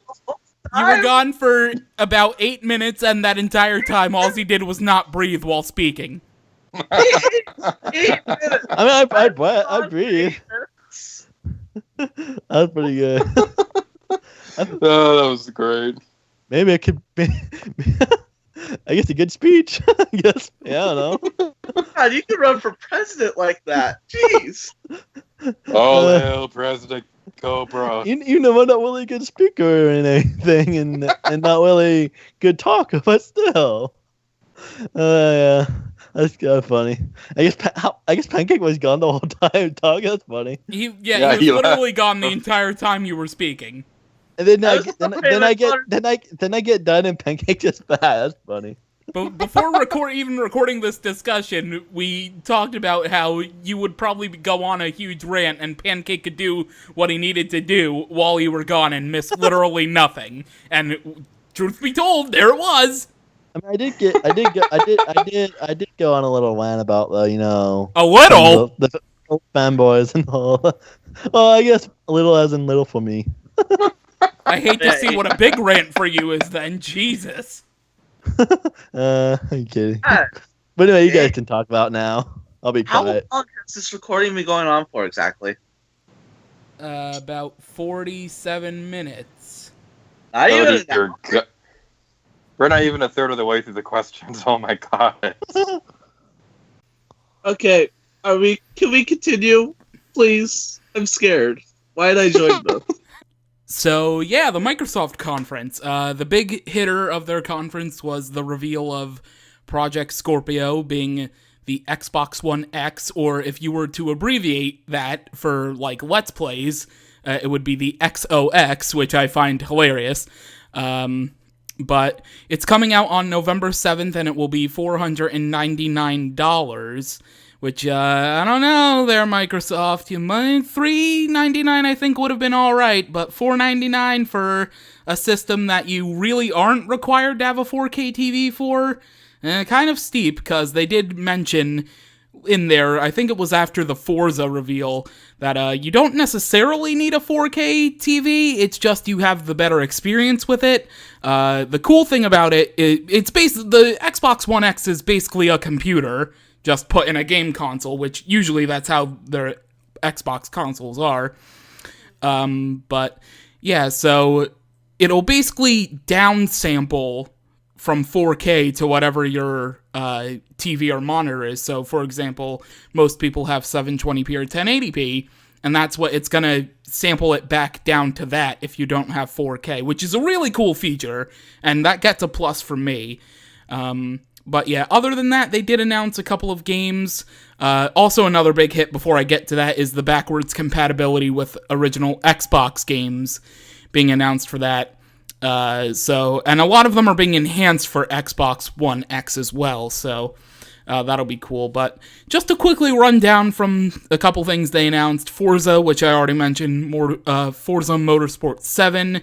You were gone for about 8 minutes, and that entire time, all he did was not breathe while speaking. 8 minutes. I mean, I breathe. That's pretty good. Oh, that was great. Maybe it could be. I guess a good speech. I guess. Yeah, I don't know. God, you could run for president like that. Jeez. All hail President Cobra. You know, I'm not really a good speaker and anything, and not really good talker, but still. Yeah, that's kind of funny. I guess Pancake was gone the whole time talking. That's funny. He was literally gone the entire time you were speaking. And then I get done and Pancake just bad. That's funny. But before recording this discussion, we talked about how you would probably go on a huge rant and Pancake could do what he needed to do while you were gone and miss literally nothing. And truth be told, there it was. I mean, I did go on a little rant about a little the fanboys and all. Well, I guess a little as in little for me. I hate to see what a big rant for you is then. Jesus. I'm kidding. Ah, But anyway, you guys dang. can talk about now. I'll be How quiet. long has this recording been going on for exactly? About 47 minutes. Not even an hour. We're not even a third of the way through the questions. Oh my god. Okay, can we continue? Please. I'm scared. Why did I join this? So, yeah, the Microsoft conference. The big hitter of their conference was the reveal of Project Scorpio being the Xbox One X, or if you were to abbreviate that for, like, Let's Plays, it would be the XOX, which I find hilarious. But it's coming out on November 7th, and it will be $499, which, I don't know there, Microsoft. You might, $399 I think would have been alright, but $499 for a system that you really aren't required to have a 4K TV for? Kind of steep, because they did mention in there, I think it was after the Forza reveal, that you don't necessarily need a 4K TV, it's just you have the better experience with it. The cool thing about it, it's basically, the Xbox One X is basically a computer, just put in a game console, which usually that's how their Xbox consoles are. But, yeah, so it'll basically downsample from 4K to whatever your TV or monitor is. So, for example, most people have 720p or 1080p, and that's what it's going to sample it back down to that if you don't have 4K, which is a really cool feature, and that gets a plus for me. But yeah, other than that, they did announce a couple of games. Also, another big hit before I get to that is the backwards compatibility with original Xbox games being announced for that. And a lot of them are being enhanced for Xbox One X as well, so that'll be cool. But just to quickly run down from a couple things they announced: Forza, which I already mentioned, Forza Motorsport 7,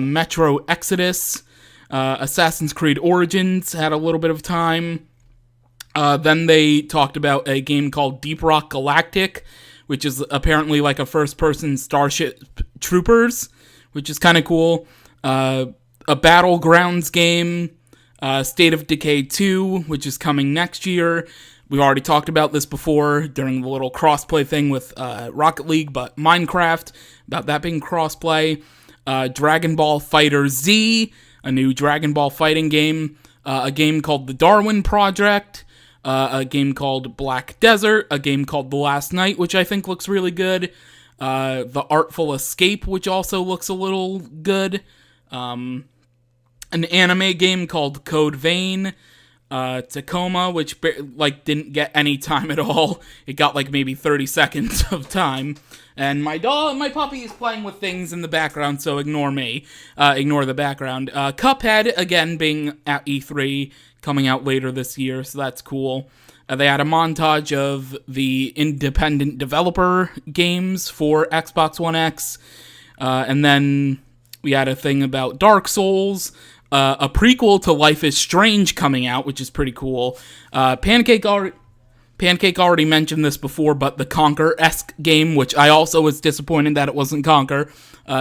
Metro Exodus, Assassin's Creed Origins had a little bit of time. Then they talked about a game called Deep Rock Galactic, which is apparently like a first-person Starship Troopers, which is kind of cool. A Battlegrounds game, State of Decay 2, which is coming next year. We've already talked about this before during the little crossplay thing with Rocket League, but Minecraft, about that being crossplay. Dragon Ball Fighter Z, a new Dragon Ball fighting game. A game called The Darwin Project. A game called Black Desert. A game called The Last Night, which I think looks really good. The Artful Escape, which also looks a little good. An anime game called Code Vein, Tacoma, which didn't get any time at all. It got like maybe 30 seconds of time. And my puppy is playing with things in the background, so ignore me. Ignore the background. Cuphead, again, being at E3, coming out later this year, so that's cool. They had a montage of the independent developer games for Xbox One X. And then we had a thing about Dark Souls, a prequel to Life is Strange coming out, which is pretty cool. Pancake already mentioned this before, but the Conquer-esque game, which I also was disappointed that it wasn't Conquer.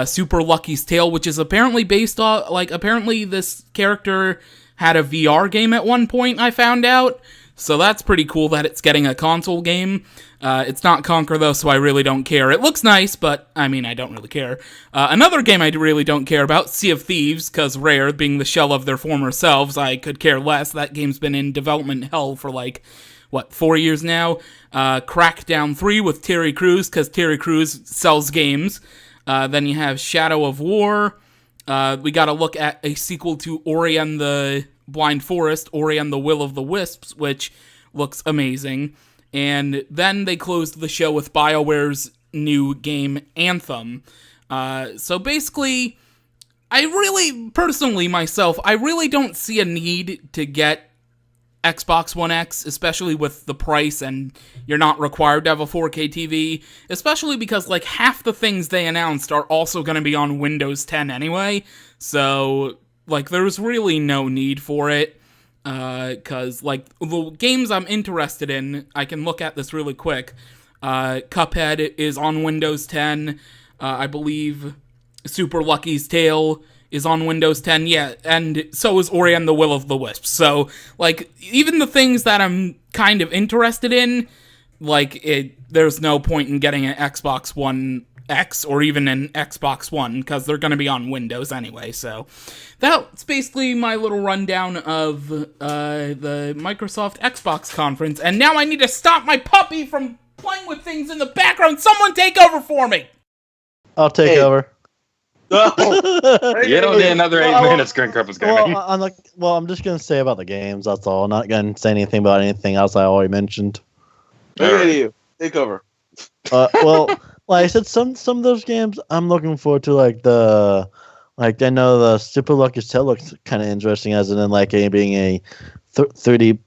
Super Lucky's Tale, which is apparently based on, apparently this character had a VR game at one point, I found out. So that's pretty cool that it's getting a console game. It's not Conquer, though, so I really don't care. It looks nice, but, I mean, I don't really care. Another game I really don't care about, Sea of Thieves, because Rare, being the shell of their former selves, I could care less. That game's been in development hell for, 4 years now? Crackdown 3 with Terry Crews, because Terry Crews sells games. Then you have Shadow of War. We gotta look at a sequel to Ori and the Blind Forest, Ori and the Will of the Wisps, which looks amazing. And then they closed the show with BioWare's new game, Anthem. So basically, I really don't see a need to get Xbox One X, especially with the price, and you're not required to have a 4K TV, especially because, half the things they announced are also going to be on Windows 10 anyway, so, there's really no need for it, because, the games I'm interested in, I can look at this really quick. Cuphead is on Windows 10, I believe Super Lucky's Tale is on Windows 10, yeah, and so is Ori and the Will of the Wisps. So, like, even the things that I'm kind of interested in, like, there's no point in getting an Xbox One X or even an Xbox One, because they're going to be on Windows anyway. So that's basically my little rundown of the Microsoft Xbox conference. And now I need to stop my puppy from playing with things in the background. Someone take over for me! I'll take over. You don't need another 8 minutes, GreenCobrasGaming. I'm just going to say about the games, that's all. I'm not going to say anything about anything else I already mentioned. Okay, you. Take over. Well, like I said, some of those games I'm looking forward to, I know the Super Lucky Tail looks kind of interesting, as in like being a 3D.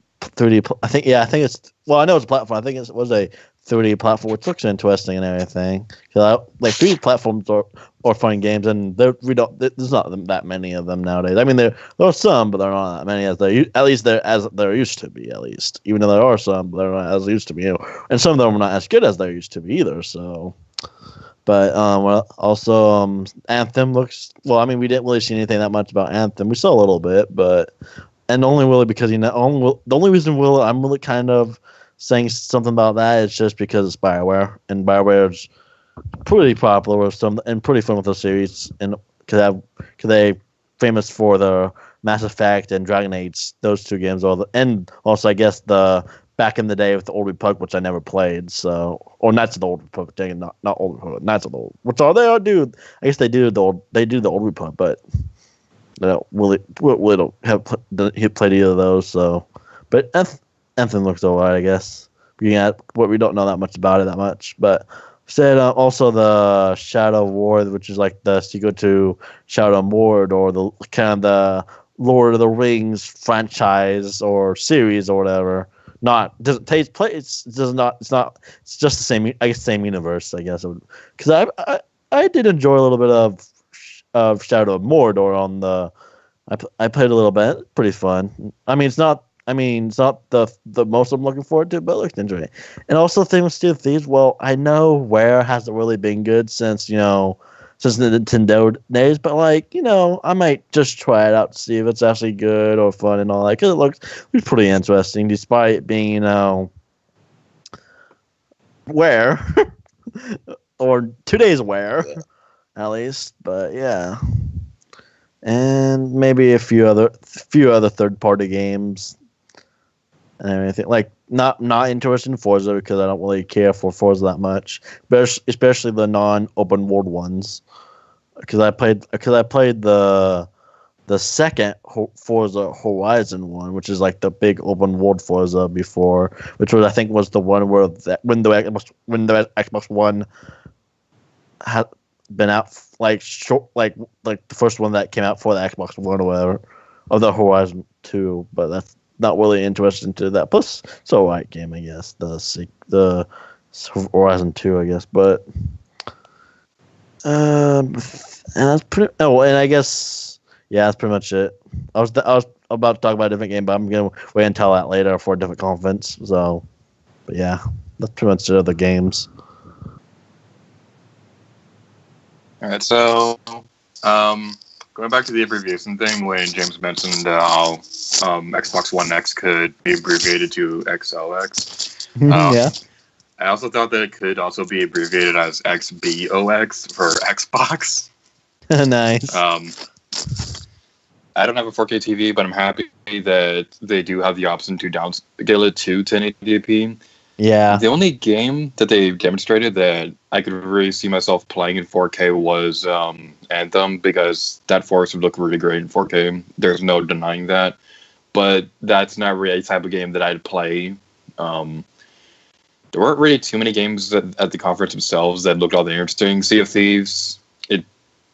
I think it's. Well, I know it's a platform. I think it was a 3D platform, which looks interesting and everything. Like 3D platforms are fun games, and there's not that many of them nowadays. I mean, there are some, but there are not that many as there used to be. At least, even though there are some, but they're not as used to be. And some of them are not as good as they used to be either. So. But also Anthem looks well. I mean, we didn't really see anything that much about Anthem. We saw a little bit, and only really because the only reason I'm really kind of saying something about that is just because it's BioWare, and BioWare's pretty popular with some and pretty fun with the series, and because they famous for the Mass Effect and Dragon Age, those two games, and also I guess the back in the day with the Old Republic, which I never played, or Knights of the Old Republic, dang it, not Old Republic, Knights of the Old, which all they all do. I guess they do the Old Republic, but they don't really don't have played either of those. So, but Anthem looks alright, I guess. We don't know that much about it that much, but said also the Shadow of War, which is like the sequel to Shadow of Mordor, or the kind of the Lord of the Rings franchise or series or whatever. It's just the same, I guess, same universe, I guess. Because I did enjoy a little bit of Shadow of Mordor on the. I played a little bit, pretty fun. It's not the most I'm looking forward to, but it looks interesting. And also the thing with Sea of Thieves, well, I know Ware hasn't really been good since the Nintendo days, but I might just try it out to see if it's actually good or fun and all that, because it looks pretty interesting, despite it being Ware or today's Ware, at least. But yeah, and maybe a few other third-party games and everything. Not interested in Forza because I don't really care for Forza that much, but especially the non-open world ones. Because I played the second Forza Horizon one, which is like the big open world Forza before, which I think was the one where when the Xbox One had been out like the first one that came out for the Xbox One or whatever, of the Horizon 2, but that's not really interested into that. Plus, it's a alright game, I guess. The Horizon 2, I guess, but and that's pretty. Oh, and I guess that's pretty much it. I was about to talk about a different game, but I'm gonna wait until that later for a different conference. So, but yeah, that's pretty much it of the games. All right, so going back to the abbreviation thing, when James mentioned how Xbox One X could be abbreviated to XOX. Yeah. I also thought that it could also be abbreviated as XBOX for Xbox. Nice. I don't have a 4K TV, but I'm happy that they do have the option to downscale it to 1080p. Yeah. The only game that they demonstrated that I could really see myself playing in 4K was Anthem, because that force would look really great in 4K. There's no denying that. But that's not really a type of game that I'd play. There weren't really too many games at the conference themselves that looked all that interesting. Sea of Thieves, it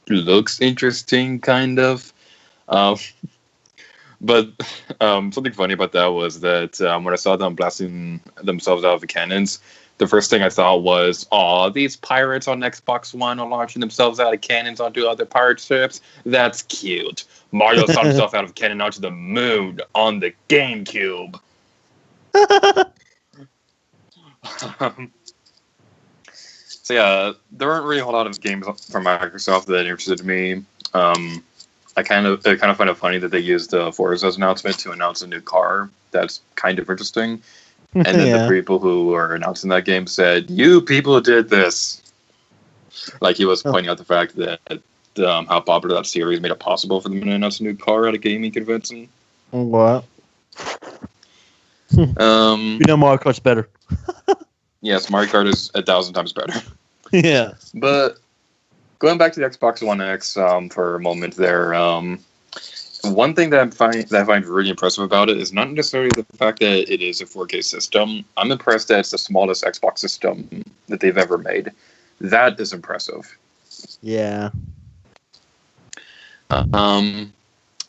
looks interesting, kind of. But something funny about that was that when I saw them blasting themselves out of the cannons, the first thing I thought was, these pirates on Xbox One are launching themselves out of cannons onto other pirate ships. That's cute. Mario shot himself out of a cannon onto the moon on the GameCube. So yeah, there weren't really a whole lot of games from Microsoft that interested me. I kind of find it funny that they used Forza's announcement to announce a new car. That's kind of interesting. And then the people who were announcing that game said, "You people did this." Like he was pointing out the fact that how popular that series made it possible for them to announce a new car at a gaming convention. What? Mario Kart's better. Yes, Mario Kart is 1,000 times better. Yeah. But going back to the Xbox One X for a moment there, one thing that I find really impressive about it is not necessarily the fact that it is a 4K system. I'm impressed that it's the smallest Xbox system that they've ever made. That is impressive. Yeah. The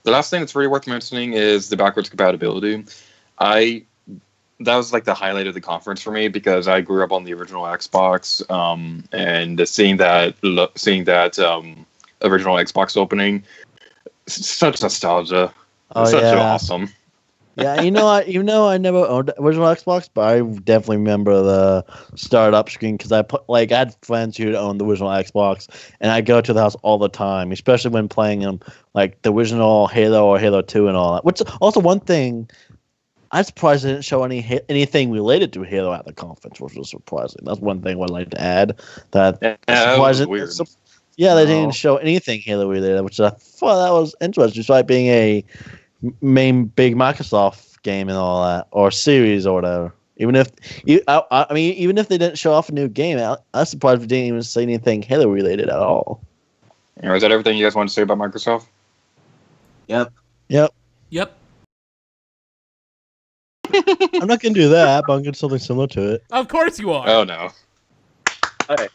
last thing that's really worth mentioning is the backwards compatibility. That was like the highlight of the conference for me because I grew up on the original Xbox, and seeing that original Xbox opening, such nostalgia. Such awesome. Yeah, even though I never owned the original Xbox, but I definitely remember the startup screen because I had friends who owned the original Xbox, and I go to the house all the time, especially when playing them like the original Halo or Halo 2 and all that. Which also one thing, I'm surprised they didn't show anything related to Halo at the conference, which was surprising. That's one thing I'd like to add. That was weird. Yeah, they didn't show anything Halo related, which I thought that was interesting, despite being a main big Microsoft game and all that, or series or whatever. Even if even if they didn't show off a new game, I'm surprised we didn't even say anything Halo related at all. Is that everything you guys want to say about Microsoft? Yep. I'm not gonna do that, but I'm gonna do something similar to it. Of course you are. Oh no. Okay.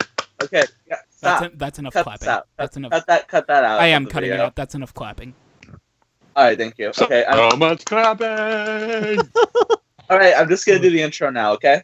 Yeah, stop. That's enough cut clapping. That's enough. Cut that out. I am cutting it out. That's enough clapping. All right, thank you. Okay. So much clapping. All right, I'm just gonna do the intro now. Okay.